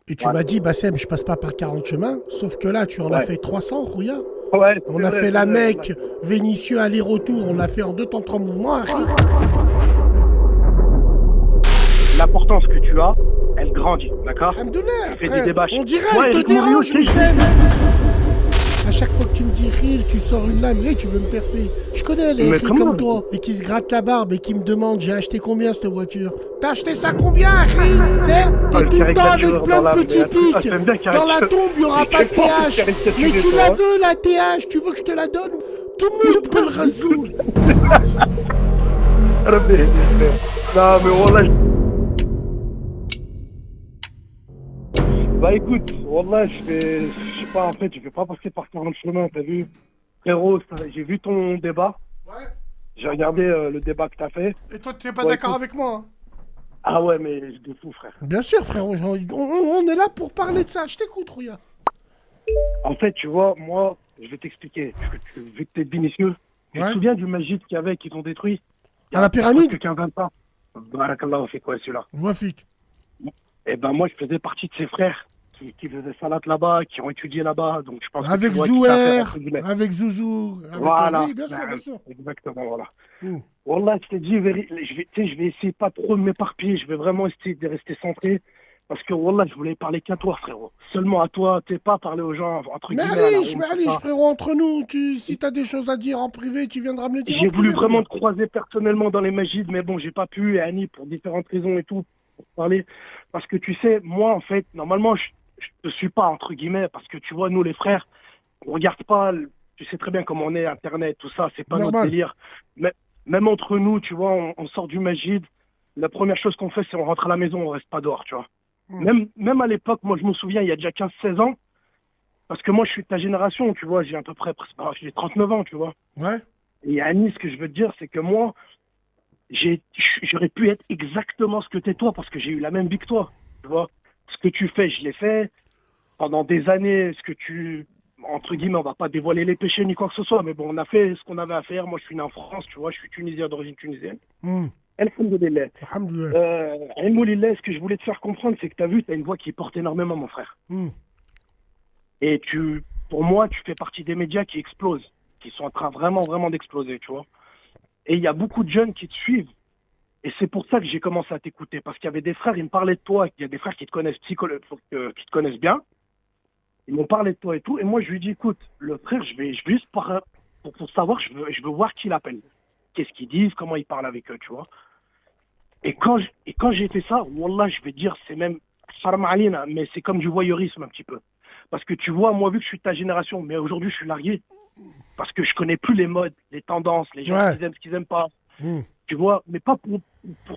Et tu Ouais, m'as dit, Bassem, je passe pas par 40 chemins. Sauf que là, tu en as ouais. fait 300, Rouya. Ouais, On a fait c'est la vrai, wallah, Mecque, c'est vrai. Vénitieux, aller-retour. On l'a fait en 2 temps 3 mouvements, Harry. L'importance que tu as, elle grandit, d'accord? Alhamdoulilah. Tu fais des Après, débats. on dirait, Moi, elle te Eric Morillo, dérange, tu sais, Wissem. À chaque fois que tu me dis rire, tu sors une lame, tu veux me percer. Je connais les mais ris comme comment? toi et qui se grattent la barbe et qui me demandent j'ai acheté combien cette voiture. T'as acheté ça combien, Harry? Tu sais, Ah, t'es le tout le temps avec caricatureur plein dans de l'âme, mais petits pics. t'aimes bien Dans la caricaturer. tombe, il n'y aura pas J'ai de pas envie de TH. Mais caricaturer, tu la toi. veux, la TH? Tu veux que je te la donne? Tout mout, bel rasoul. ربي يهديك خير. Non, mais wallah, bah écoute, wallah, je sais pas, en fait, je vais pas passer par 40 chemins, t'as vu? Frérot, j'ai vu ton débat, Ouais. j'ai regardé le débat que t'as fait. Et toi, tu n'es pas Bon, d'accord écoute, avec moi, hein? ah ouais, mais de fou, frère. Bien sûr, frère. On est là pour parler de ça. Je t'écoute, Rouya. En fait, tu vois, moi, je vais t'expliquer. Vu que t'es de Vinicius, tu te Ouais. souviens du Magid qu'il y avait, qui t'ont détruit À la il y a presque pyramide? 15 ans? Barakallah, fait quoi celui-là? Wafik. Eh ben, moi, je faisais partie de ses frères qui faisaient salat là-bas, qui ont étudié là-bas. Donc, je pense que tu Avec vois qui t'a affaire, Zouer, entre guillemets. avec Zouzou, avec... Voilà. Oui, bien sûr, bien Ben, sûr. exactement, voilà. Hmm. Wallah, je t'ai dit, tu sais, je vais essayer pas trop de m'éparpiller. Je vais vraiment essayer de rester centré. Parce que, Wallah, je voulais parler qu'à toi, frérot. Seulement à toi. Tu sais, pas parler aux gens, entre guillemets, à la ronde, Mais tout allez, ça. frérot, entre nous, si t'as des choses à dire en privé, tu viendras me le dire en J'ai voulu privé, vraiment Rouya. te croiser personnellement dans les Magides, mais bon, j'ai pas pu, et Annie, pour différentes raisons et tout, pour parler. Parce que tu sais, moi, en fait, normalement, je te suis pas, entre guillemets, parce que tu vois, nous, les frères, on regarde pas, tu sais très bien comment on est, Internet, tout ça, c'est pas notre Normal. délire. Mais même entre nous, tu vois, on sort du Magide, la première chose qu'on fait, c'est on rentre à la maison, on reste pas dehors, tu vois. Hmm. Même à l'époque, moi, je me souviens, il y a déjà 15-16 ans, parce que moi, je suis de ta génération, tu vois, j'ai à peu près, j'ai 39 ans, tu vois. Ouais. Et Annie, ce que je veux te dire, c'est que moi, j'aurais pu être exactement ce que t'es toi parce que j'ai eu la même vie que toi. Tu vois, ce que tu fais, je l'ai fait pendant des années. Ce que tu, entre guillemets, on va pas dévoiler les péchés ni quoi que ce soit, mais bon, on a fait ce qu'on avait à faire. Moi, je suis né en France, tu vois, je suis tunisien d'origine tunisienne. Hmm. Alhamdoulilah. Alhamdoulilah. Alhamdoulilah, ce que je voulais te faire comprendre, c'est que tu as vu, tu as une voix qui porte énormément, mon frère. Hmm. Et pour moi, tu fais partie des médias qui explosent, qui sont en train vraiment, vraiment d'exploser, tu vois. Et il y a beaucoup de jeunes qui te suivent. Et c'est pour ça que j'ai commencé à t'écouter. Parce qu'il y avait des frères, ils me parlaient de toi. Il y a des frères qui te connaissent, qui te connaissent bien. Ils m'ont parlé de toi et tout. Et moi, je lui ai dit, écoute, le frère, je vais juste pour savoir, je veux voir qui l'appelle. Qu'est-ce qu'ils disent, comment ils parlent avec eux, tu vois. Et quand j'ai fait ça, Wallah, je vais te dire, c'est même, haram alina, mais c'est comme du voyeurisme un petit peu. Parce que tu vois, moi, vu que je suis de ta génération, mais aujourd'hui, je suis largué. Parce que je connais plus les modes, les tendances, les gens, Ouais. ce qu'ils aiment pas. Hmm. Tu vois, mais pas pour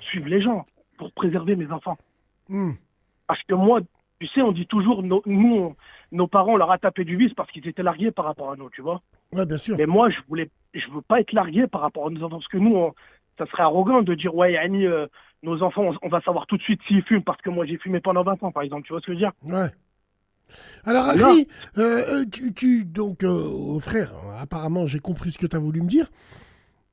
suivre les gens, pour préserver mes enfants. Hmm. Parce que moi, tu sais, on dit toujours, nos parents, on leur a tapé du vice parce qu'ils étaient largués par rapport à nous, tu vois. Ouais, bien sûr. Mais moi, je veux pas être largué par rapport à nos enfants, parce que nous, ça serait arrogant de dire, ouais, Annie, nos enfants, on va savoir tout de suite s'ils fument parce que moi, j'ai fumé pendant 20 ans, par exemple, tu vois ce que je veux dire? Ouais. Alors, Alors, Harry, donc, frère, apparemment, j'ai compris ce que tu as voulu me dire.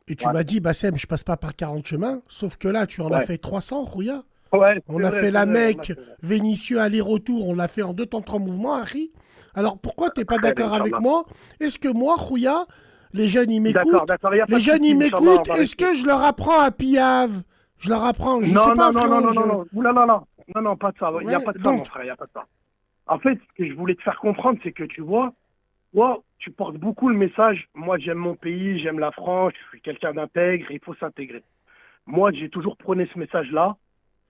Et tu ouais, m'as dit, Bassem, je passe pas par 40 chemins. Sauf que là, tu en as ouais, fait 300, Rouya. ouais, On a fait c'est la vrai, wallah, Mecque, c'est vrai. Vénitieux, aller-retour. On l'a fait en 2 temps 3 mouvements, Harry. Alors, pourquoi t'es pas Très bien, d'accord avec Inch'Allah. moi? Est-ce que moi, Rouya, les jeunes, ils D'accord, m'écoutent? d'accord, il n'y a pas Les de jeunes, souci, ils Inch'Allah, on m'écoutent? va Est-ce rester. que je leur apprends à Piave? Je leur apprends, je sais Non, pas, non, non, non, frérot. non, non, non. Ouh là là là. Non, non, pas de ça. Il n'y a Ouais, pas de ça, mon donc, frère, il n'y a pas de ça. En fait, ce que je voulais te faire comprendre, c'est que tu vois, toi, tu portes beaucoup le message. Moi, j'aime mon pays, j'aime la France, je suis quelqu'un d'intègre, il faut s'intégrer. Moi, j'ai toujours prôné ce message-là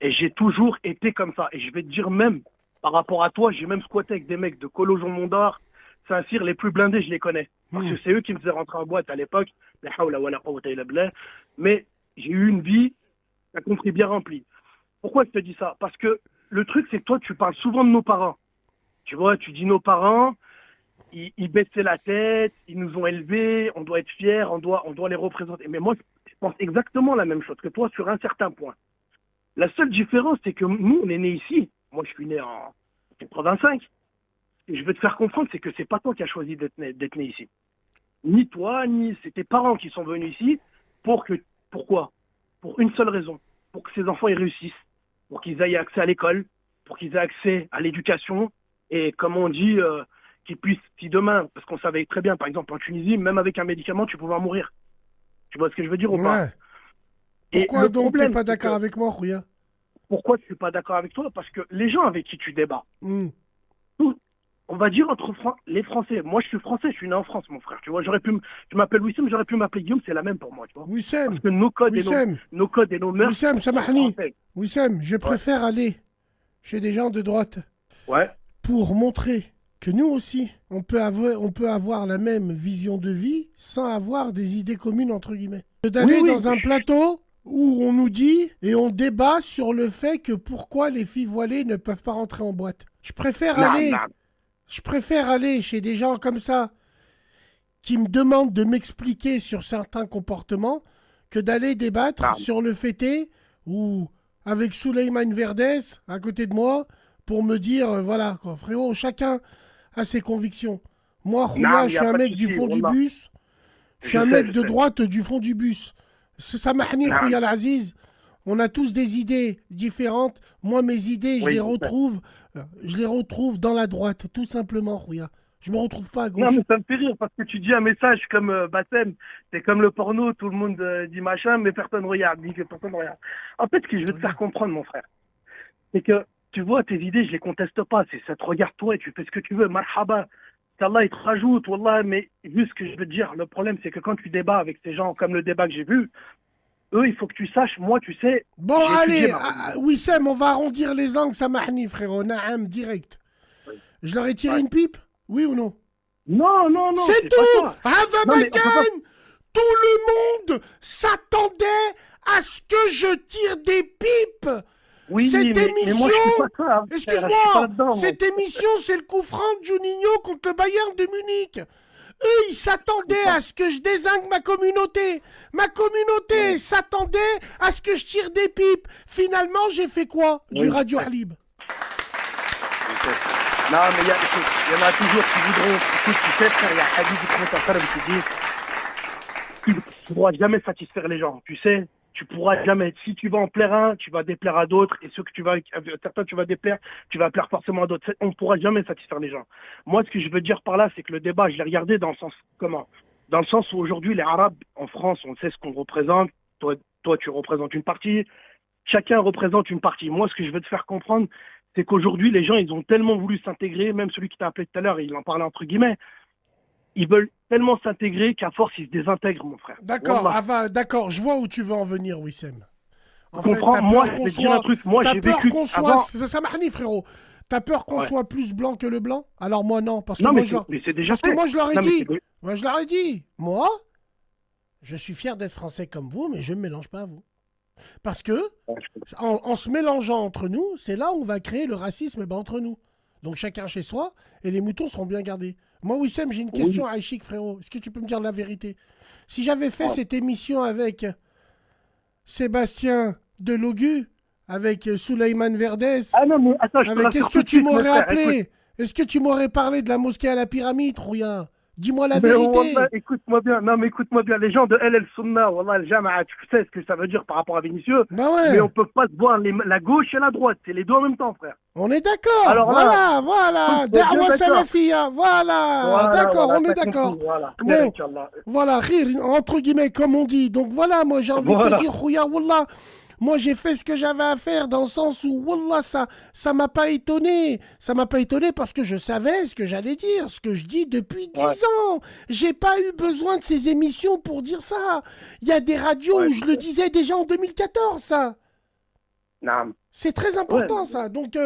et j'ai toujours été comme ça. Et je vais te dire même, par rapport à toi, j'ai même squatté avec des mecs de Colo Jean Mondar, Saint-Cyr, les plus blindés, je les connais. Parce hmm, que c'est eux qui me faisaient rentrer en boîte à l'époque. La hawla wa la quwwata illa billah. Mais j'ai eu une vie, t'as compris, bien remplie. Pourquoi je te dis ça? Parce que le truc, c'est que toi, tu parles souvent de nos parents. Tu vois, tu dis nos parents, ils baissaient la tête, ils nous ont élevés, on doit être fiers, on doit les représenter. Mais moi, je pense exactement la même chose que toi sur un certain point. La seule différence, c'est que nous, on est nés ici. Moi, je suis né en 85. Et je veux te faire comprendre, c'est que c'est pas toi qui as choisi d'être né ici. Ni toi, ni c'est tes parents qui sont venus ici pourquoi? Pour une seule raison. Pour que ces enfants ils réussissent. Pour qu'ils aient accès à l'école. pour qu'ils aient accès à l'éducation et, comme on dit, qu'ils puissent, si demain, parce qu'on savait très bien, par exemple, en Tunisie, même avec un médicament, tu pouvais en mourir. Tu vois ce que je veux dire ou pas? Ouais. Et Pourquoi le donc t'es problème, pas c'est d'accord que, avec moi, Rouya? pourquoi je suis pas d'accord avec toi? Parce que les gens avec qui tu débats, Hmm. tout- on va dire entre les Français, moi je suis français, je suis né en France, mon frère, tu vois, je m'appelle Wissem, j'aurais pu m'appeler Guillaume, c'est la même pour moi, tu vois. Parce Wissem, que nos codes et Wissem, nos codes et nos mœurs Wissem, sont Samahni. français. Wissem, je Ouais, préfère aller chez des gens de droite ouais. pour montrer que nous aussi, on peut avoir la même vision de vie sans avoir des idées communes, entre guillemets. Que Oui, d'aller oui, dans un plateau où on nous dit et on débat sur le fait que pourquoi les filles voilées ne peuvent pas rentrer en boîte. non, non, Je préfère aller chez des gens comme ça qui me demandent de m'expliquer sur certains comportements que d'aller débattre non. sur le fait ou avec Souleymane Verdès à côté de moi pour me dire voilà quoi, frérot, chacun a ses convictions. Moi, Non, Rouya, mais il je n'y suis a un pas de mec du souci, fond du Wallah. bus. Je suis Je un sais, mec je de sais. droite du fond du bus. Samahni, Non, Rouya Al-Aziz. On a tous des idées différentes. Moi, mes idées, oui, je sais. je les retrouve dans la droite, tout simplement, Rouya. Je me retrouve pas à Non, gauche. mais ça me fait rire parce que tu dis un message comme Bassem, c'est comme le porno, tout le monde dit machin, mais personne regarde, dit que personne regarde. En fait, ce que je veux te faire Regarde. comprendre, mon frère, c'est que tu vois, tes idées, je les conteste pas. C'est ça te regarde toi et tu fais ce que tu veux. Marhaba. Qu'Allah, il te rajoute, Wallah, mais juste ce que je veux te dire, le problème, c'est que quand tu débats avec ces gens, comme le débat que j'ai vu, eux, il faut que tu saches, moi, tu sais, Bon, j'ai étudié allez, ma religion. Wissem, on va arrondir les angles, Samahni, frérot. Naam, direct. Oui. Je leur ai tiré Ouais. une pipe? Oui ou non? Non, non, non, C'est c'est pas tout! ça. Hava Non, mais on peut pas. Magan! Tout le monde s'attendait à ce que je tire des pipes! Oui, Cette mais moi, je suis pas émission, ça, hein, frère. Je suis pas excuse-moi, là-dedans, moi. cette émission, c'est le coup franc de Juninho contre le Bayern de Munich. Eux, ils s'attendaient à ce que je dézingue ma communauté. Ma communauté Oui, s'attendait à ce que je tire des pipes. Finalement, j'ai fait quoi? Du oui, je Radio sais, Halib. je sais. Non, mais écoute, il y en a toujours qui voudront. Écoute, tu sais, frère, il y a Hadid qui commence à faire qui dit tu ne pourras jamais satisfaire les gens, tu sais. Tu pourras jamais. Si tu vas en plaire à un, tu vas déplaire à d'autres. Et ceux que certains tu vas déplaire, tu vas plaire forcément à d'autres. On ne pourra jamais satisfaire les gens. Moi, ce que je veux dire par là, c'est que le débat, je l'ai regardé dans le sens comment? Dans le sens où aujourd'hui, les Arabes, en France, on sait ce qu'on représente. Toi, tu représentes une partie. Chacun représente une partie. Moi, ce que je veux te faire comprendre, c'est qu'aujourd'hui, les gens, ils ont tellement voulu s'intégrer, même celui qui t'a appelé tout à l'heure, il en parlait entre guillemets, ils veulent tellement s'intégrer qu'à force, ils se désintègrent, mon frère. D'accord, Wallah. d'accord, je vois où tu veux en venir, Wissem. Tu En fait, comprends? t'as Moi, peur je qu'on vais te dire un soit. truc. Moi, T'as j'ai peur vécu qu'on soit. avant. Ça m'arrive, frérot. T'as peur qu'on Ouais. soit plus blanc que le blanc? Alors moi, non. Non, mais c'est déjà fait. Je leur ai Non, mais dit. Moi, je leur ai dit. Moi, je suis fier d'être français comme vous, mais je ne me mélange pas à vous. Parce que, en se mélangeant entre nous, c'est là où on va créer le racisme entre nous. Donc chacun chez soi, et les moutons seront bien gardés. Moi, Wissem, j'ai une question Oui. à Aïchik, frérot. Est-ce que tu peux me dire la vérité? Si j'avais fait Ouais. cette émission avec Sébastien Delogu, avec Souleymane Verdès, Ah non, mais attends, je te avec rassure est-ce que tout de tu suite, mon m'aurais frère. Écoute, appelé? Est-ce que tu m'aurais parlé de la mosquée à la pyramide, Rouya? Dis-moi la mais Wallah, vérité. écoute-moi bien. Non, mais écoute-moi bien. Les gens de El Sunna, Wallah, el Jama'a, tu sais ce que ça veut dire par rapport à Vinicius, Bah mais on ouais, peut pas se voir la gauche et la droite. C'est les deux en même temps, frère. on est d'accord. Alors là, Voilà. on est bien Da'wa d'accord. salafia. Voilà. Voilà, D'accord, voilà, on est t'as compris. d'accord. Voilà. Khair, Bon, Inch'Allah. voilà, rire, entre guillemets, comme on dit. Donc voilà, moi j'ai envie de te Voilà. dire, Rouya, Wallah, moi j'ai fait ce que j'avais à faire dans le sens où, Wallah, ça m'a pas étonné. Ça m'a pas étonné parce que je savais ce que j'allais dire, ce que je dis depuis Ouais. 10 ans. J'ai pas eu besoin de ces émissions pour dire ça. Il y a des radios Ouais, où je le disais déjà en 2014, ça. non. C'est très Ouais. important, ça. Donc,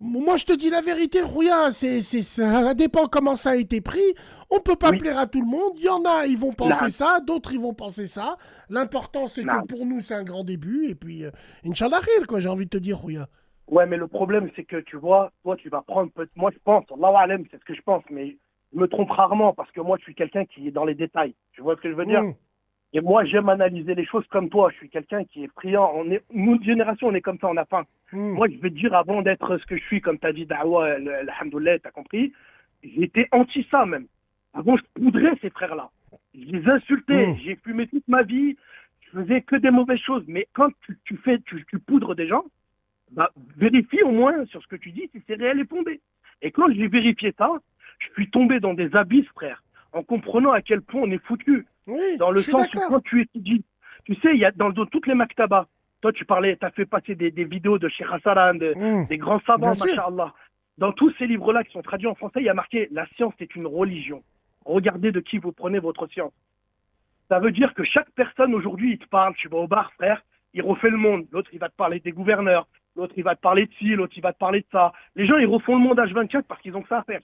moi, je te dis la vérité, Rouya, ça dépend comment ça a été pris. On peut pas Oui. plaire à tout le monde. Il y en a, ils vont penser Non. ça, d'autres, ils vont penser ça. L'important, c'est que Non. pour nous, c'est un grand début. Et puis, Inch'Allah, khir, quoi, j'ai envie de te dire, Rouya. Ouais, mais le problème, c'est que tu vois, toi, tu vas prendre. Moi, je pense, Allahu Alem, c'est ce que je pense, mais je me trompe rarement parce que moi, je suis quelqu'un qui est dans les détails. Tu vois ce que je veux dire? Hmm. Et moi, j'aime analyser les choses comme toi. Je suis quelqu'un qui est friand. Nous, de génération, on est comme ça, on a faim. Hmm. Moi, je vais te dire, avant d'être ce que je suis, comme tu as dit, Dawa, alhamdoulilah, t'as compris, j'étais anti ça même. Avant, je poudrais ces frères-là. Je les insultais. Hmm. J'ai fumé toute ma vie. Je faisais que des mauvaises choses. Mais quand tu poudres des gens, Bah, vérifie au moins sur ce que tu dis si c'est réel et fondé. Et quand j'ai vérifié ça, je suis tombé dans des abysses, frère, en comprenant à quel point on est foutu. Oui, Dans je le suis sens où d'accord. quand tu étudies, tu sais, il y a dans toutes les maktabas, toi tu parlais, tu as fait passer des vidéos de Cheikh Hassaran, des grands Bien savants, sûr. masha'Allah. Dans tous ces livres-là qui sont traduits en français, il y a marqué la science est une religion. Regardez de qui vous prenez votre science. Ça veut dire que chaque personne aujourd'hui, il te parle, tu vas au bar, frère, il refait le monde. L'autre, il va te parler des gouverneurs. L'autre, il va te parler de ci, l'autre, il va te parler de ça. Les gens, ils refont le monde H24 parce qu'ils ont que ça à faire.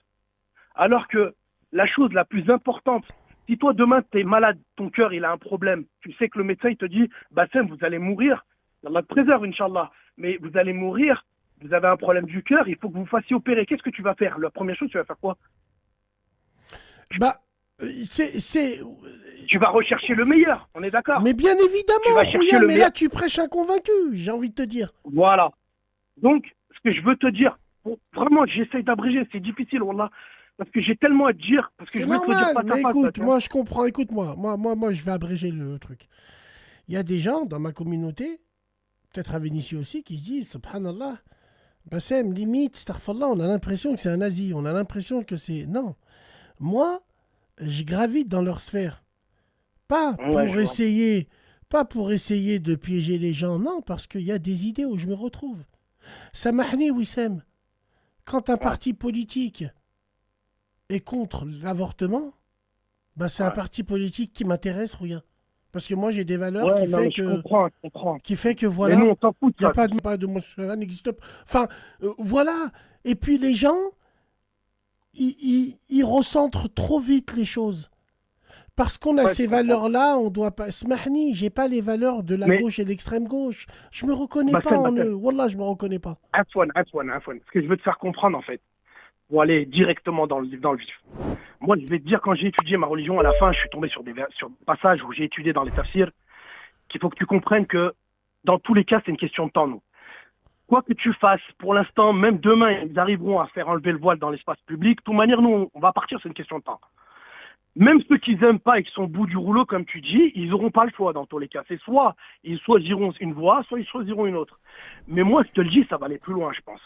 Alors que la chose la plus importante, si toi demain tu es malade, ton cœur il a un problème, tu sais que le médecin il te dit, Bassem, vous allez mourir, Allah te préserve, Inch'Allah, mais vous allez mourir, vous avez un problème du cœur, il faut que vous vous fassiez opérer. Qu'est-ce que tu vas faire? La première chose, tu vas faire quoi? Bah, c'est. Tu vas rechercher le meilleur, on est d'accord? Mais bien Tu vas évidemment, chercher Rouya, le mais meilleur. là tu prêches un convaincu, j'ai envie de te dire. Voilà. Donc, ce que je veux te dire, vraiment, j'essaye d'abréger, c'est difficile, Wallah, parce que j'ai tellement à te dire, parce que C'est je voulais te le dire normal, face à mais face, là, écoute, tu vois. moi je comprends, écoute-moi, moi je vais abréger le truc. Il y a des gens dans ma communauté, peut-être à Vénitie aussi, qui se disent, subhanallah, Bassem, limite, starfallah, on a l'impression que c'est un nazi, on a l'impression que c'est... Non, moi, je gravite dans leur sphère. Pas Ouais, pour je vois. essayer, pas pour essayer de piéger les gens, non, parce qu'il y a des idées où je me retrouve. Samahni Wissem, quand un Ouais, parti politique est contre l'avortement, bah c'est un ouais. parti politique qui m'intéresse, rien. Parce que moi j'ai des valeurs Ouais, non, mais je comprends, je comprends. qui fait que Mais nous, voilà, on s'en fout de il n'y a ça. pas de ça n'existe pas. Enfin, voilà. Et puis les gens, ils recentrent trop vite les choses. Parce qu'on a Ouais, je ces comprends. valeurs-là, on doit pas. Smahni, j'ai pas les valeurs de la Mais, gauche et de l'extrême gauche. Je me reconnais pas Bassem, en Bassem, eux. Wallah, je me reconnais pas. Afwan. Ce que je veux te faire comprendre, en fait, pour aller directement dans le vif. Moi, je vais te dire, quand j'ai étudié ma religion, à la fin, je suis tombé sur des passages où j'ai étudié dans les tafsirs, qu'il faut que tu comprennes que, dans tous les cas, c'est une question de temps, nous. Quoi que tu fasses, pour l'instant, même demain, ils arriveront à faire enlever le voile dans l'espace public. De toute manière, nous, on va partir, c'est une question de temps. Même ceux qui n'aiment pas et qui sont au bout du rouleau, comme tu dis, ils n'auront pas le choix dans tous les cas. C'est soit ils choisiront une voie, soit ils choisiront une autre. Mais moi, je te le dis, ça va aller plus loin, je pense.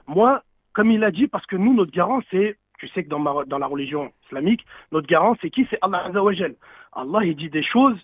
Moi, comme il a dit, parce que nous, notre garant, c'est, tu sais que dans la religion islamique, notre garant, c'est qui? C'est Allah Azzawajal. Allah, il dit des choses,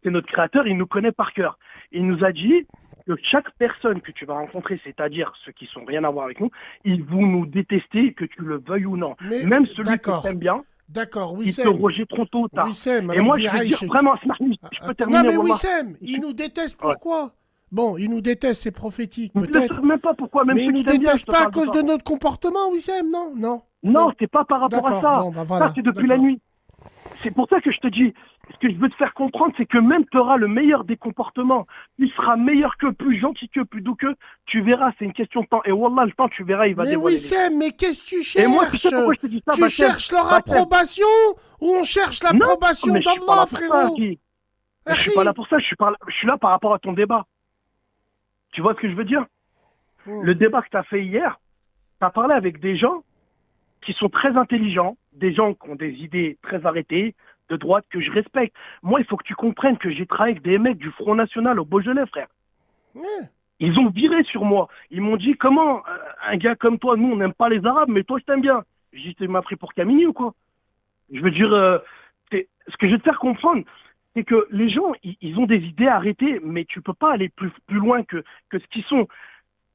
c'est notre créateur, il nous connaît par cœur. Il nous a dit que chaque personne que tu vas rencontrer, c'est-à-dire ceux qui sont rien à voir avec nous, ils vont nous détester, que tu le veuilles ou non. Mais Même celui que tu d'accord, aimes bien, d'accord, ils te Wissem. rejetteront tôt ou tard. Wissem, Et moi, Rabbi je vais te dire Aïchek. vraiment, Smahni, je peux Non terminer, mais Wallah. Wissem, ils nous détestent Ouais. pourquoi? Bon, ils nous détestent, c'est prophétique Je ne peut-être. sais même pas pourquoi, même Mais ceux ils qui nous t'aiment bien, je détestent te pas à parle de cause ça. de notre comportement, Wissem, non, non, Non, non. c'est pas par rapport à D'accord, ça. bon, bah Ça, voilà, c'est depuis la d'accord. nuit. C'est pour ça que je te dis, ce que je veux te faire comprendre, c'est que même tu auras le meilleur des comportements. Tu seras meilleur que, plus gentil que, plus doux que. Tu verras, c'est une question de temps. Et Wallah, le temps, tu verras, il va Mais dévoiler les choses. Wissem, mais qu'est-ce que tu Et moi, tu sais cherches? pourquoi je te dis ça, Tu Bassem? cherches leur Bassem. approbation ou on cherche Non, l'approbation mais je suis pas d'Allah, là pour ça, frérot? Guy. Je suis pas là Akhi. pour ça, je suis là par rapport à ton débat. Tu vois ce que je veux dire? Hmm. Le débat que tu as fait hier, tu as parlé avec des gens qui sont très intelligents, des gens qui ont des idées très arrêtées, de droite, que je respecte. Moi, il faut que tu comprennes que j'ai travaillé avec des mecs du Front National au Beaujolais, frère. Ouais. Ils ont viré sur moi. Ils m'ont dit, comment un gars comme toi, nous, on n'aime pas les Arabes, mais toi, je t'aime bien. Je dis, tu m'as pris pour Camini ou quoi? Je veux dire, ce que je veux te faire comprendre, c'est que les gens, ils ont des idées arrêtées, mais tu peux pas aller plus loin que ce qu'ils sont.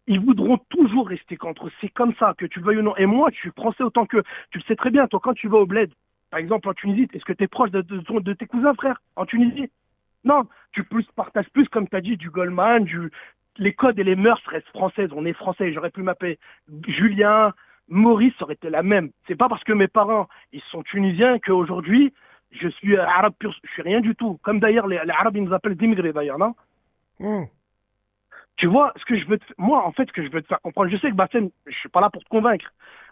Ils voudront toujours rester contre eux. C'est comme ça, que tu le veuilles ou non. Et moi, je suis français autant que... Tu le sais très bien, toi, quand tu vas au bled, par exemple en Tunisie, est-ce que tu es proche de tes cousins, frère, en Tunisie? Non, partages plus, comme tu as dit, du Goldman, les codes et les mœurs restent françaises. On est français. J'aurais pu m'appeler Julien, Maurice, ça aurait été la même. C'est pas parce que mes parents, ils sont tunisiens qu'aujourd'hui, je suis arabe pur. Je suis rien du tout. Comme d'ailleurs, les Arabes, ils nous appellent d'immigrés, d'ailleurs, non? Hmm. Tu vois, moi, en fait, ce que je veux te faire comprendre, je sais que Bassem, je suis pas là pour te convaincre.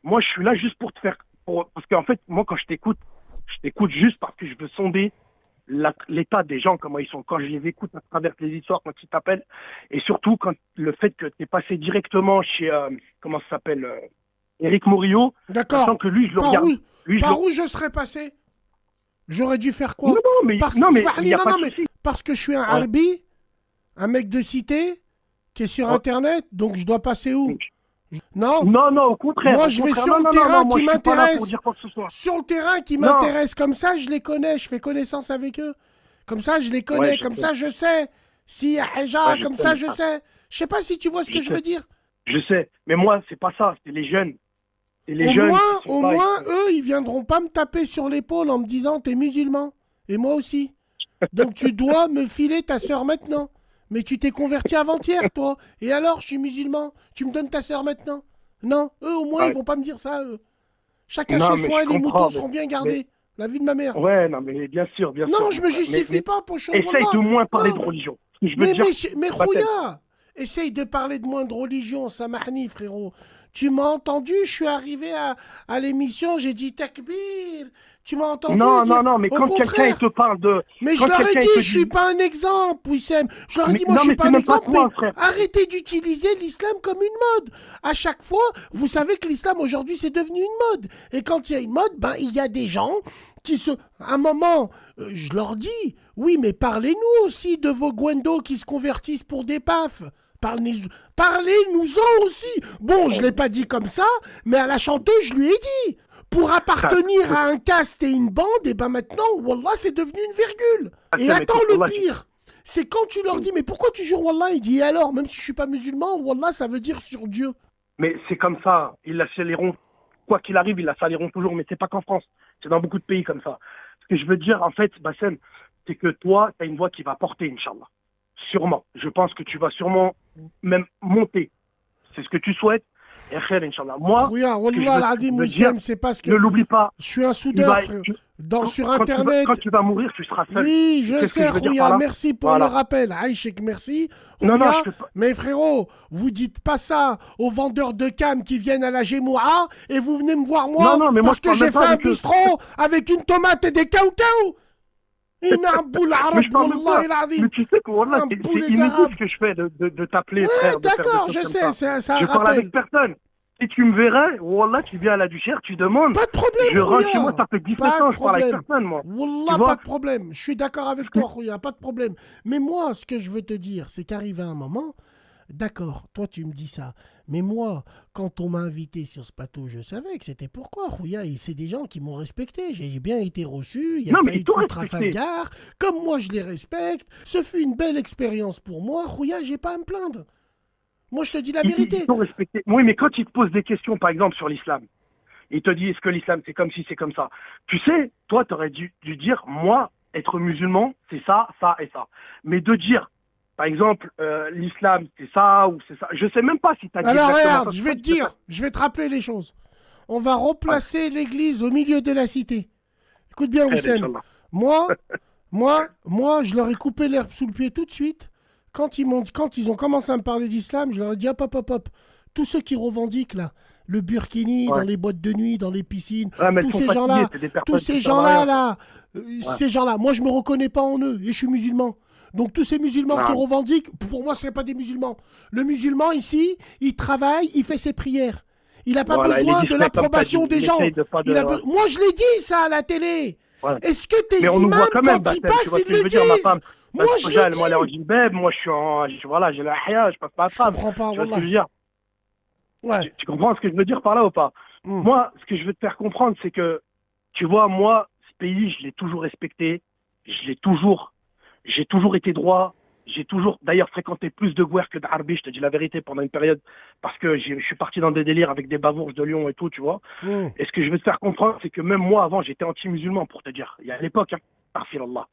Moi, je suis là juste pour te faire, parce qu'en fait, moi, quand je t'écoute juste parce que je veux sonder l'état des gens, comment ils sont, quand je les écoute à travers les histoires, quand ils t'appellent, et surtout quand le fait que tu es passé directement chez, comment ça s'appelle, Éric Morillo, sachant D'accord. que lui, je le Par regarde, où, lui, je le... par où je serais passé? J'aurais dû faire Non, quoi? Parce que, non, mais il Smahni, n'y a non, pas non, de mais souci. parce que je suis un Ouais, harbi, un mec de cité, qui est sur Internet, donc je dois passer où? Non, Non, au contraire. moi au je vais contraire. sur le Non, terrain moi, qui je suis pas là pour m'intéresse. dire quoi que ce soit. Sur le terrain qui Non. m'intéresse, comme ça je les connais, je fais connaissance avec eux. Comme ça je les connais, Ouais, je comme sais. ça je sais. S'il y a Haja, Ouais, je comme sais, ça mais je ça- sais. Je sais pas si tu vois ce que Je je sais. veux dire. Je sais. Mais moi, c'est pas ça. C'est les jeunes. C'est les jeunes qui sont Au là. moins, eux, ils viendront pas me taper sur l'épaule en me disant t'es musulman. Et moi aussi. Donc tu dois me filer ta sœur maintenant. Mais tu t'es converti avant-hier, toi. Et alors, je suis musulman. Tu me donnes ta sœur maintenant. Non, eux, au moins, ils Ouais. vont pas me dire ça, eux. Chacun Non, chez mais soi je et les comprends. moutons seront bien gardés. La vie de ma mère. Ouais, non, mais bien sûr, bien sûr. Non, je me mon frère. justifie pas, pochon. Essaye Wallah. de moins parler Non. de religion. Ce que je veux dire, Mais Bassem, Rouya, essaye de parler de moins de religion, samahni, frérot. Tu m'as entendu, je suis arrivé à l'émission, j'ai dit takbir. Tu m'as entendu dire non, mais au quand quelqu'un il contraire. te parle de. Mais je Quand leur ai quelqu'un il dit, te je suis dit. pas un exemple, Wissem. Je leur ai Mais- dit, moi, non, je suis mais pas c'est un même pas exemple, toi, mais frère. arrêtez d'utiliser l'islam comme une mode. À chaque fois, vous savez que l'islam, aujourd'hui, c'est devenu une mode. Et quand il y a une mode, ben, il y a des gens qui se... À un moment, je leur dis, oui, mais parlez-nous aussi de vos Gwendo qui se convertissent pour des pafs. Parlez-nous-en aussi. Bon, je l'ai pas dit comme ça, mais à la chanteuse, je lui ai dit. Pour appartenir à un caste et une bande, et ben maintenant, Wallah, c'est devenu une virgule. Et mais attends, écoute, le Wallah, pire, c'est quand tu leur dis, mais pourquoi tu jures Wallah? Il dit, et alors, même si je suis pas musulman, Wallah, ça veut dire sur Dieu. Mais c'est comme ça. Ils la saliront. Quoi qu'il arrive, ils la saliront toujours. Mais c'est pas qu'en France. C'est dans beaucoup de pays comme ça. Ce que je veux dire, en fait, Bassem, c'est que toi, tu as une voix qui va porter, Inch'Allah. Sûrement. Je pense que tu vas sûrement même monter. C'est ce que tu souhaites. Et khair, Inch'Allah. Moi, Oui, ce que je Wallah, veux- l'Adim, veux dire, Wissem, c'est parce que ne l'oublie pas. je suis un Tu soudeur, vas- frère. tu- Sur quand tu vas- Internet. quand tu vas mourir, tu seras seul. Oui, je Qu'est-ce que sais, je veux dire Rouya, par là merci pour Voilà. le rappel. Aïchek, merci. Non, Rouya, je fais pas- mais frérot, vous dites pas ça aux vendeurs de cam qui viennent à la Gémoua et vous venez me voir moi Non, mais moi, parce je que parle j'ai même fait pas un avec eux. bistrot avec une tomate et des caoutchoucs. Inabou Mais l'arabe, je parle même wallahi pas. l'azim. Mais tu sais que voilà, Un c'est boulet inutile arabe. ce que je fais de t'appeler Ouais, frère, de faire des d'accord, choses je comme sais, ça. c'est un Je parle rappel. avec personne. Si tu me verrais, wallah, tu viens à la Duchère, tu demandes. Pas de problème, Je rentre Rouya. chez moi, ça fait 19 Pas ans, de je parle avec problème. personne, moi. Wallah, Tu vois pas de problème. Je suis d'accord avec toi, Rouya, pas de problème. Mais moi, ce que je veux te dire, c'est qu'arrivé un moment, d'accord, toi tu me dis ça. Mais moi, quand on m'a invité sur ce plateau, je savais que c'était pourquoi, Rouya. Et c'est des gens qui m'ont respecté. J'ai bien été reçu. Il n'y a Non, pas mais eu ils de t'ont coup de respecté. Trafalgar. Comme moi, je les respecte. Ce fut une belle expérience pour moi. Rouya, j'ai pas à me plaindre. Moi, je te dis la vérité. Ils t'ont respecté. Oui, mais quand ils te posent des questions, par exemple, sur l'islam, ils te disent est-ce que l'islam c'est comme si c'est comme ça. Tu sais, toi, tu aurais dû dire, moi, être musulman, c'est ça, ça et ça. Mais de dire, par exemple, l'islam, c'est ça ou c'est ça. Je sais même pas si tu as dit Alors exactement regarde, ça. je vais te dire, je vais te rappeler les choses. On va replacer l'église au milieu de la cité. Écoute bien, Khair, Wissem. Inch'Allah. Moi, je leur ai coupé l'herbe sous le pied tout de suite. Quand ils ont commencé à me parler d'islam, je leur ai dit hop, hop, hop, hop. Tous ceux qui revendiquent là, le burkini, Ouais. dans les boîtes de nuit, dans les piscines, Ouais, mais elles tous sont ces fatiguées, gens-là, c'est des personnes tous qui ces servent à gens-là, rien. là, ces gens-là, moi je me reconnais pas en eux et je suis musulman. Donc tous ces musulmans qui Non. revendiquent, pour moi ce n'est pas des musulmans. Le musulman ici, il travaille, il fait ses prières. Il n'a pas Voilà, il besoin est de discret, l'approbation comme t'as des dit. gens. Il essaye de pas de- Il a Moi je l'ai dit ça à la télé. Ouais. Est-ce que tes Mais on nous imams, voit quand même, quand ils Bassem, tu passent, vois ce ils que je le veux dire, ma femme. disent? Moi je l'ai Moi, elle est en dit. djilbab, moi, voilà, j'ai la haya, je passe pas à Je table. comprends pas, Tu vois ce que wallah. je veux dire? Ouais. Tu comprends ce que je veux dire par là ou pas? Hmm. Moi, ce que je veux te faire comprendre, c'est que, tu vois, moi, ce pays, je l'ai toujours respecté. J'ai toujours été droit. J'ai toujours, d'ailleurs, fréquenté plus de Gouer que d'Arbi, je te dis la vérité, pendant une période, parce que je suis parti dans des délires avec des bavourges de Lyon et tout, tu vois. Hmm. Et ce que je veux te faire comprendre, c'est que même moi, avant, j'étais anti-musulman, pour te dire. Il y a à l'époque, hein. Astaghfirullah.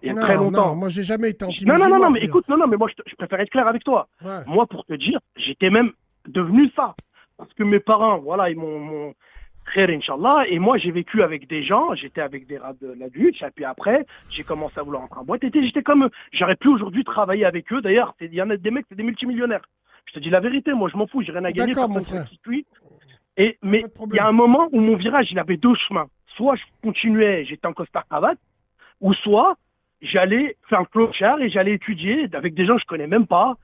Il y a très longtemps. Non, moi j'ai jamais été Non, anti-musulman. non, mais frère. écoute, non, mais moi, je préfère être clair avec toi. Ouais. Moi, pour te dire, j'étais même devenu ça. Parce que mes parents, voilà, ils m'ont khair, Inch'Allah. Et moi, j'ai vécu avec des gens, j'étais avec des rats de l'adulte. Et puis après, j'ai commencé à vouloir entrer en boîte. Et j'étais comme eux. J'aurais pu aujourd'hui travailler avec eux. D'ailleurs, il y en a des mecs, c'est des multimillionnaires. Je te dis la vérité, moi, je m'en fous, j'ai rien à gagner. D'accord, mon personne frère. ne s'excuse. Mais Pas de il problème. y a un moment où mon virage, il avait deux chemins. Soit je continuais, j'étais en costard-cravate, ou soit j'allais faire un clochard et j'allais étudier avec des gens que je connais même pas.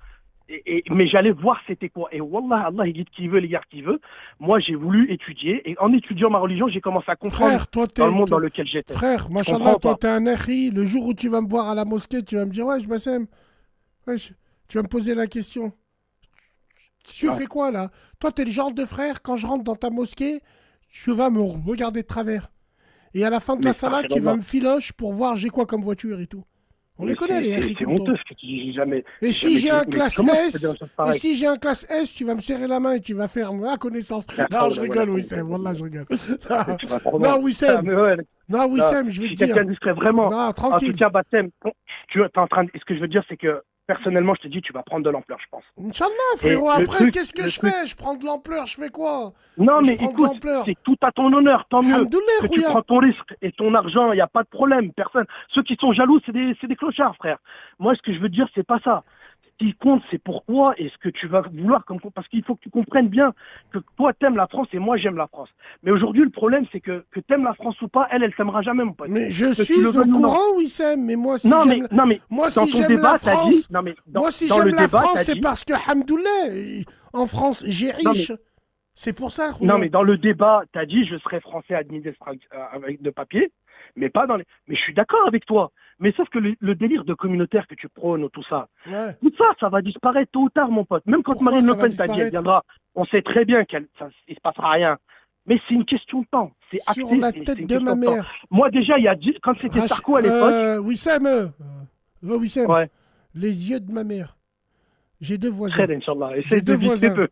Mais j'allais voir c'était quoi. Et Wallah, Allah, il guide qui veut, les gars qui veut. Moi, j'ai voulu étudier. Et en étudiant ma religion, j'ai commencé à comprendre Frère, toi, dans le monde dans lequel j'étais. Frère, machallah, comprends toi, pas. t'es un akhi. Le jour où tu vas me voir à la mosquée, tu vas me dire, ouais, Bassem, ouais, tu vas me poser la question. tu fais quoi là? Toi, t'es le genre de frère, quand je rentre dans ta mosquée, tu vas me regarder de travers. Et à la fin de la Mais salade, tu vas me filoche pour voir j'ai quoi comme voiture et tout. On les connaît, les c'est Harry comme toi. honteux ce que tu dis. Et si j'ai un classe Comment tu peux dire S, une chose pareille? tu vas me serrer la main et tu vas faire ma connaissance. Non, je rigole, Wissem. Wallah, je rigole. Mais tu vas trop Non, loin. Wissem. Mais ouais, Non, Wissem, je vais si te dire. quelqu'un discret vraiment. Non, En tout tranquille. cas, Bassem, tu es en train de... Ce que je veux dire, c'est que personnellement, je te dis, tu vas prendre de l'ampleur, je pense. Inch'Allah, Et frérot. le Après, truc, qu'est-ce que le je truc. fais? Je prends de l'ampleur, je fais quoi? Non, Je mais prends de écoute, l'ampleur. c'est tout à ton honneur, tant mieux. Alhamdoulilah, Que tu Rouya. prends ton risque et ton argent, il n'y a pas de problème, personne. Ceux qui sont jaloux, c'est des clochards, frère. Moi, ce que je veux dire, c'est pas ça. Ce qui compte, c'est pourquoi et ce que tu vas vouloir parce qu'il faut que tu comprennes bien que toi, t'aimes la France et moi, j'aime la France. Mais aujourd'hui, le problème, c'est que t'aimes la France ou pas, elle t'aimera jamais, mon pote. Mais je Que tu suis le au veuilles ou non. courant, Wissem. Mais moi, si Non, mais, j'aime non, mais moi, dans si ton j'aime débat, la t'as France, dit. Non, mais moi, si dans j'aime le la débat, France, t'as c'est dit. parce que, hamdoulilah, en France, j'ai Non, mais riche. C'est pour ça, Non, Rouya. mais dans le débat, tu as dit je serai français avec de papier, mais pas dans les. Mais je suis d'accord avec toi. Mais sauf que le délire de communautaire que tu prônes, tout ça, Ouais. tout ça, ça va disparaître tôt ou tard, mon pote. Même quand Pourquoi Marine ça Le va Pen t'a dit, elle disparaître? viendra, on sait très bien qu'il ne se passera rien. Mais c'est une question de temps. C'est Sur acté, la c'est tête une de ma question de temps. mère. Moi, déjà, quand c'était Sarko à l'époque, Wissem. Wissem. ouais, Les yeux de ma mère. J'ai deux voisins. très, Inch'Allah, J'ai essaye de deux visser voisins. peu.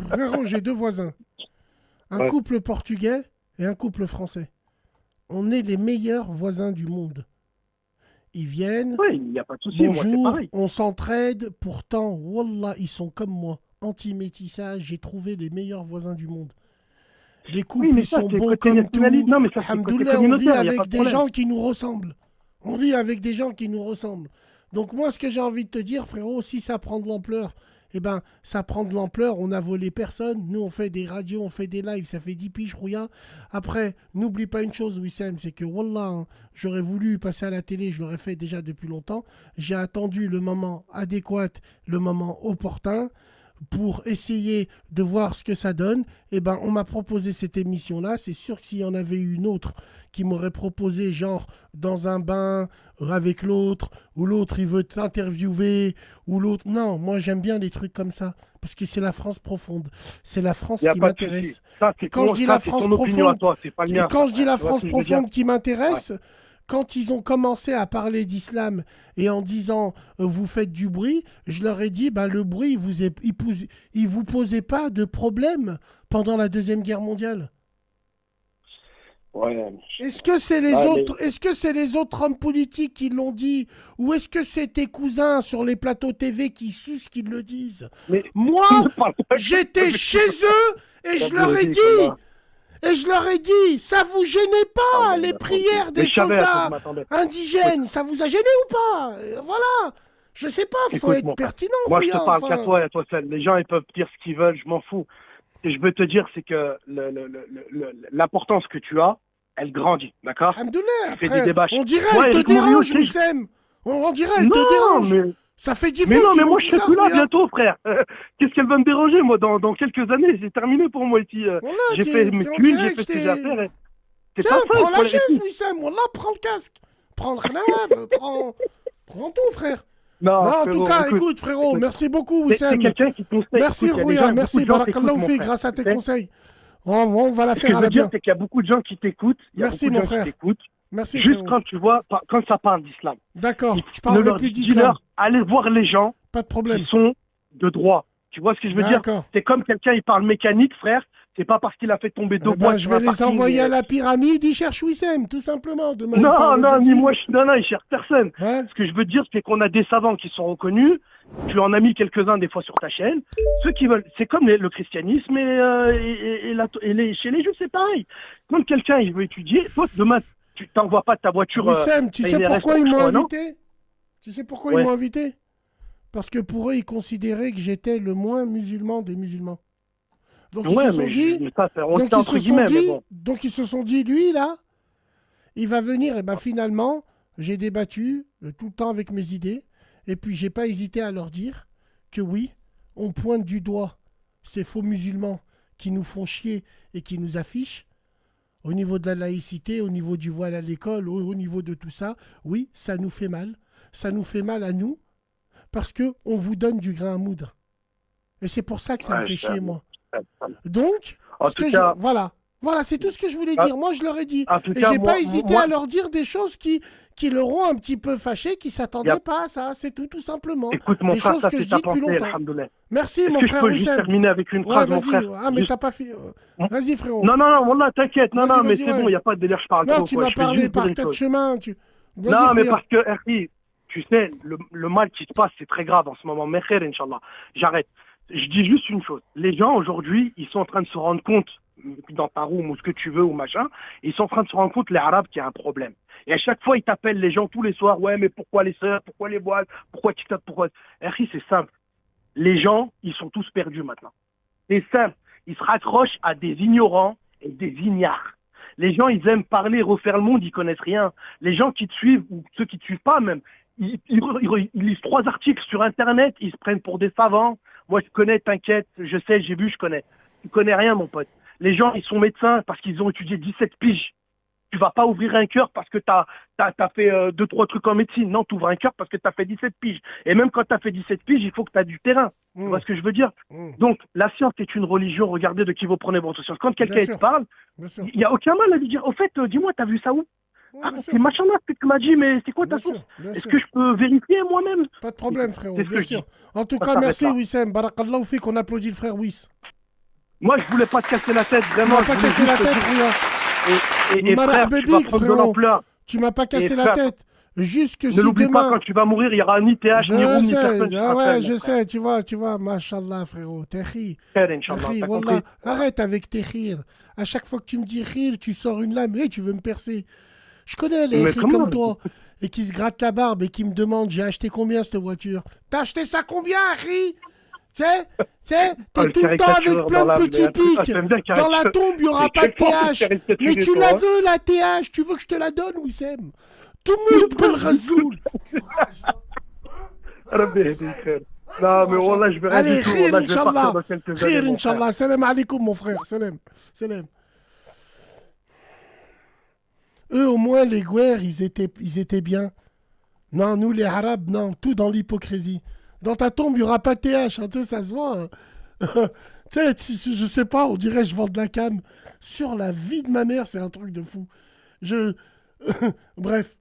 Frérot, j'ai deux voisins. Un Ouais. couple portugais et un couple français. On est les meilleurs voisins du monde. Ils viennent, Ouais, il n'y a pas de souci, moi, c'est bonjour, pareil. on s'entraide. Pourtant, wallah, ils sont comme moi. Anti-métissage, j'ai trouvé les meilleurs voisins du monde. Les couples, Oui, mais ils ça, sont c'est beaux côté comme nationaliste. tout. Non, mais ça, c'est côté Alhamdoulilah, on vit communautaire, il n'y a pas avec de des problème. gens qui nous ressemblent. On vit avec des gens qui nous ressemblent. Donc moi, ce que j'ai envie de te dire, frérot, si ça prend de l'ampleur, eh ben, ça prend de l'ampleur. On a volé personne. Nous, on fait des radios, on fait des lives. Ça fait 10 piges, Rouya. Après, n'oublie pas une chose, Wissem, c'est que, wallah, hein, j'aurais voulu passer à la télé. Je l'aurais fait déjà depuis longtemps. J'ai attendu le moment adéquat, le moment opportun pour essayer de voir ce que ça donne. Eh ben, on m'a proposé cette émission-là. C'est sûr que s'il y en avait eu une autre qui m'aurait proposé, genre, dans un bain avec l'autre, ou l'autre, il veut t'interviewer, ou l'autre... Non, moi, j'aime bien les trucs comme ça, parce que c'est la France profonde. C'est la France Il n'y a qui pas de souci. m'intéresse. Ça, Et quand je dis ça, la c'est France ton opinion à profonde, toi, c'est pas le et mien. quand je dis la Tu vois France ce que je veux dire? profonde qui m'intéresse, quand ils ont commencé à parler d'islam et en disant vous faites du bruit, je leur ai dit le bruit, il vous posait pas de problème pendant la Deuxième Guerre mondiale. Ouais. Est-ce que c'est les Ah, autres, est-ce que c'est les autres hommes politiques qui l'ont dit, ou est-ce que c'est tes cousins sur les plateaux TV qui sucent qui le disent? Mais Moi, ne parle pas j'étais chez eux et je leur ai dit. Et je leur ai dit, ça vous gênait pas, les prières des soldats indigènes, ça vous a gêné ou pas? Voilà. Je sais pas, faut Écoute, être pertinent. moi, je te Fouillard, parle enfin. qu'à toi et à toi seul. Les gens, ils peuvent dire ce qu'ils veulent, je m'en fous. Ce que je veux te dire, c'est que l'importance que tu as, elle grandit, d'accord? Alhamdoulilah, Tu fais après, des débats. on dirait, Ouais, elle te Eric Morillo, dérange, Wissem. On dirait, elle Non, te dérange. mais... Ça fait 10 Mais fois non, que tu mais nous moi dis je serai ça, plus là Fouillard. bientôt, frère. Qu'est-ce qu'elle va me déranger, moi, dans quelques années? C'est terminé pour moi ici. Voilà, J'ai t'es- fait mes t'es en tuiles, j'ai direct, fait ce que j'ai à faire. et- C'est Tiens, pas ça, prends il faut la le chaise, récit. Wissem. Voilà, prends le casque. Prends le relève, prends tout, frère. Non, en tout frérot, cas, écoute, frérot, écoute. merci beaucoup, C'est Wissem. quelqu'un qui conseille. Merci, Écoute, il y a des Rouya, gens, beaucoup merci, de gens Barakallahu t'écoutent, mon Fik, frère, grâce à tes tu sais. conseils. On va la Ce que faire je à veux la dire, bien. c'est qu'il y a beaucoup de gens qui t'écoutent. Il y a Merci, beaucoup de mon gens frère. qui t'écoutent. Merci, Juste frérot. quand tu vois, quand ça parle d'islam. D'accord, je Ne parlerai leur plus dis-leur, d'islam. allez voir les gens Pas de problème. qui sont de droit. Tu vois ce que je veux dire? D'accord. C'est comme quelqu'un, il parle mécanique, frère. C'est pas parce qu'il a fait tomber deux Eh ben, boîtes je sur vais un les parking, envoyer à et- la pyramide, ils cherchent Wissem, tout simplement. Demain, ils Non, parlent non, de ni Dieu. moi, non, il cherche personne. Ouais. Ce que je veux dire, c'est qu'on a des savants qui sont reconnus. Tu en as mis quelques-uns des fois sur ta chaîne. Ceux qui veulent, c'est comme le christianisme chez les juifs, c'est pareil. Quand quelqu'un il veut étudier, toi demain, tu t'envoies pas ta voiture. Wissem, tu à sais une pourquoi RS, ils je m'ont crois, non invité? Tu sais pourquoi Ouais. ils m'ont invité? Parce que pour eux, ils considéraient que j'étais le moins musulman des musulmans. Donc ils Ouais, se sont mais dit, ça, on donc sait ils entre se sont guillemets, mais dit, bon. donc ils se sont dit, lui là, il va venir. Et ben finalement, j'ai débattu tout le temps avec mes idées. Et puis j'ai pas hésité à leur dire que oui, on pointe du doigt ces faux musulmans qui nous font chier et qui nous affichent. Au niveau de la laïcité, au niveau du voile à l'école, au niveau de tout ça, oui, ça nous fait mal. Ça nous fait mal à nous parce que on vous donne du grain à moudre. Et c'est pour ça que ça me Ouais, fait je sais. chier, moi. Donc, En tout cas, voilà. Voilà, c'est tout ce que je voulais ah, dire. Moi, je leur ai dit. en tout Et cas, j'ai pas hésité moi, à leur dire des choses qui leur ont un petit peu fâché, qui y s'attendaient a- pas à ça. C'est tout, tout simplement. écoute, mon Des frère, choses ça que c'est je ta dis depuis pensée, longtemps. alhamdoulilah. Merci, Est-ce mon que je frère peux juste Wissem. terminer avec une Ouais, phrase, mon vas-y. frère? Ah, mais Juste- t'as pas fait. Hmm. Vas-y, frérot. Non, non, non, Wallah, t'inquiète. Non, Vas-y, non, mais vas-y, c'est bon, ouais. il n'y a pas de délire, je parle Non, trop, tu quoi. m'as Je vais parlé juste dire par une quatre chose. chemins. Vas-y, Non, mais frère. parce que, Herfi, tu sais, le mal qui se passe, c'est très grave en ce moment. Mais khair, Inch'Allah. J'arrête. Je dis juste une chose. Les gens, aujourd'hui, ils sont en train de se rendre compte, dans ta room ou ce que tu veux ou machin, ils sont en train de se rendre compte, les Arabes, qu'il y a un problème. Et à chaque fois, ils t'appellent les gens tous les soirs. Ouais, mais pourquoi les sœurs? Pourquoi les voiles? Pourquoi TikTok? Pourquoi? Herfi, c'est simple. Les gens, ils sont tous perdus maintenant. C'est simple. Ils se raccrochent à des ignorants et des ignares. Les gens, ils aiment parler, refaire le monde, ils connaissent rien. Les gens qui te suivent, ou ceux qui te suivent pas même, ils lisent 3 articles sur Internet, ils se prennent pour des savants. Moi, je connais, t'inquiète, je sais, j'ai vu, je connais. Tu connais rien, mon pote. Les gens, ils sont médecins parce qu'ils ont étudié 17 piges. Tu vas pas ouvrir un cœur parce que t'as fait 2, 3 trucs en médecine. Non, tu ouvres un cœur parce que t'as fait 17 piges. Et même quand t'as fait 17 piges, il faut que t'as du terrain. Tu vois ce que je veux dire? Donc, la science est une religion. Regardez de qui vous prenez votre science. Quand Bien quelqu'un sûr. te parle, Bien sûr. il n'y a aucun mal à lui dire, au fait, dis-moi, t'as vu ça où? Ouais, Ah, bien sûr. c'est machin là ce que tu m'as dit, mais c'est quoi ta Bien source? sûr. Bien Est-ce sûr. que je peux vérifier moi-même? Pas de problème, frérot. C'est ce Bien que je sûr. dis. En tout Ça cas, s'arrête merci, là. Wissem. Barakallahu fik, on applaudit le frère Wiss. Moi, je voulais pas te casser la tête, Tu vraiment. m'as Je pas voulais cassé la juste te tête, dire. frère. Et frère, Marhaba tu vas bik, prendre de frérot. l'ampleur. Tu m'as pas cassé Et la frère, tête. Juste que ne si l'oublie pas, demain. quand tu vas mourir, il y aura ni TH, ni Je room, ni sais, personne qui ah sera ouais, seul, je mon frère. sais, tu vois, mashallah, frérot, Tehri, Khair, Inch'Allah, Tehri, t'as wallah, compris? Voilà. arrête avec tes rires. À chaque fois que tu me dis rire, tu sors une lame, et tu veux me percer. Je connais les Mais rires comment? comme toi, et qui se grattent la barbe, et qui me demandent, j'ai acheté combien cette voiture? T'as acheté ça combien, Harry? Tu sais, Ah, t'es le tout le temps avec caricatureur plein dans de l'âme, mais petits un truc. Ah, pics. j'aime bien Dans la caricature. tombe, il n'y aura C'est pas de quel fort pour TH. Mais caricaturer, tu la toi, hein? veux, la TH. Tu veux que je te la donne, Wissem? Tout le monde peut le rasoul. Rabbi yahdik, khair. Non, mais Wallah, je vais rien Allez, du tout. khir, Wallah, je vais partir Inch'Allah. dans quelques Khir, années, mon frère. Inch'Allah. Salam alaikum, mon frère. Salam. Salam. Eux, au moins, les Gouers, ils étaient bien. Non, nous, les Arabes, non. Tout dans l'hypocrisie. Dans ta tombe, il n'y aura pas de TH. Hein, tu sais, ça se voit. Hein. Tu sais, je sais pas, on dirait que je vends de la cam. Sur la vie de ma mère, c'est un truc de fou. Bref.